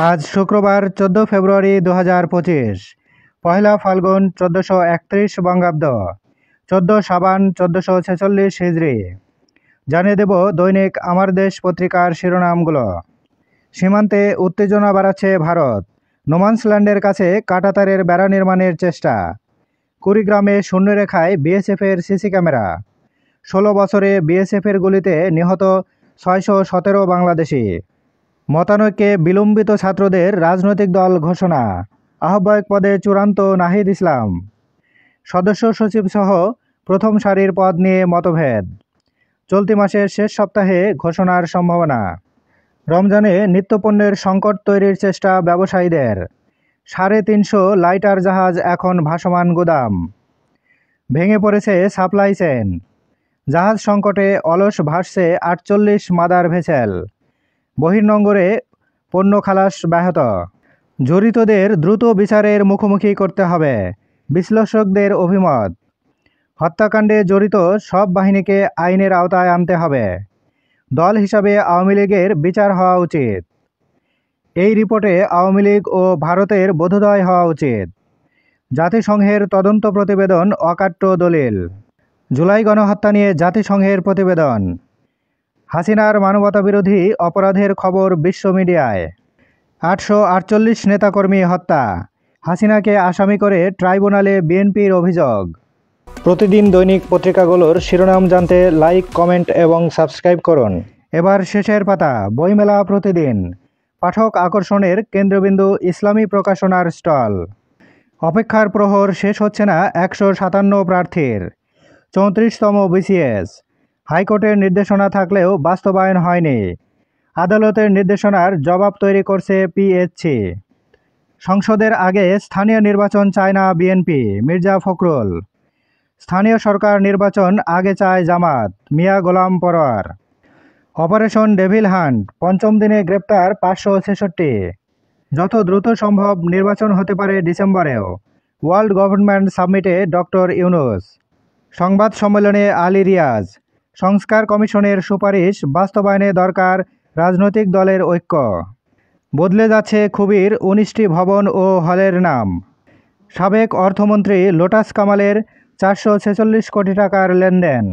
আজ শুক্রবার 14 ফেব্রুয়ারি 2025, পহেলা ফাল্গুন 1431 বঙ্গাব্দ, 14 সাবান 1446 হিজরি। জানিয়ে দেব দৈনিক আমার দেশ পত্রিকার শিরোনামগুলো। সীমান্তে উত্তেজনা বাড়াচ্ছে ভারত, নোম্যান্সল্যান্ডের কাছে কাঁটাতারের বেড়া নির্মাণের চেষ্টা। কুড়িগ্রামে শূন্যরেখায় বিএসএফের সিসি ক্যামেরা। 16 বছরে বিএসএফের গুলিতে নিহত 617 বাংলাদেশি। মতানৈক্যে বিলম্বিত ছাত্রদের রাজনৈতিক দল ঘোষণা, আহ্বায়ক পদে চূড়ান্ত নাহিদ ইসলাম। সদস্য সচিব সহ প্রথম সারির পদ নিয়ে মতভেদ। চলতি মাসের শেষ সপ্তাহে ঘোষণার সম্ভাবনা। রমজানে নিত্যপণ্যের সংকট তৈরির চেষ্টা ব্যবসায়ীদের। 350 লাইটার জাহাজ এখন ভাসমান গুদাম। ভেঙে পড়েছে সাপ্লাই চেইন। জাহাজ সংকটে অলস ভাসছে 48 মাদার ভেসেল। বহির্নোঙরে পণ্য খালাস ব্যাহত। জড়িতদের দ্রুত বিচারের মুখোমুখি করতে হবে, বিশ্লেষকদের অভিমত। হত্যাকাণ্ডে জড়িত সব বাহিনীকে আইনের আওতায় আনতে হবে। দল হিসাবে আওয়ামী লীগের বিচার হওয়া উচিত। এই রিপোর্টে আওয়ামী লীগ ও ভারতের বোধোদয় হওয়া উচিত। জাতিসংঘের তদন্ত প্রতিবেদন অকাট্য দলিল। জুলাই গণহত্যা নিয়ে জাতিসংঘের প্রতিবেদন। হাসিনার মানবতাবিরোধী অপরাধের খবর বিশ্ব মিডিয়ায়। 848 নেতাকর্মী হত্যা, হাসিনাকে আসামি করে ট্রাইব্যুনালে বিএনপির অভিযোগ। প্রতিদিন দৈনিক পত্রিকাগুলোর শিরোনাম জানতে লাইক, কমেন্ট এবং সাবস্ক্রাইব করুন। এবার শেষের পাতা। বইমেলা প্রতিদিন। পাঠক আকর্ষণের কেন্দ্রবিন্দু ইসলামী প্রকাশনার স্টল। অপেক্ষার প্রহর শেষ হচ্ছে না 157 প্রার্থীর। 34তম বিসিএস। হাইকোর্টের নির্দেশনা থাকলেও বাস্তবায়ন হয়নি। আদালতের নির্দেশনার জবাব তৈরি করছে পিএসসি। সংসদের আগে স্থানীয় নির্বাচন চায় না বিএনপি, মির্জা ফখরুল। স্থানীয় সরকার নির্বাচন আগে চায় জামাত, মিয়া গোলাম পরোয়ার। অপারেশন ডেভিল হান্ট, পঞ্চম দিনে গ্রেপ্তার 566। যত দ্রুত সম্ভব নির্বাচন হতে পারে ডিসেম্বরেও, ওয়ার্ল্ড গভর্নমেন্ট সাবমিটে ডক্টর ইউনূস। সংবাদ সম্মেলনে আলী রিয়াজ। সংস্কার কমিশনের সুপারিশ বাস্তবায়নে দরকার রাজনৈতিক দলের ঐক্য। বদলে যাচ্ছে খুবির 19টি ভবন ও হলের নাম। সাবেক অর্থমন্ত্রী লোটাস কামালের 446 কোটি টাকার লেনদেন।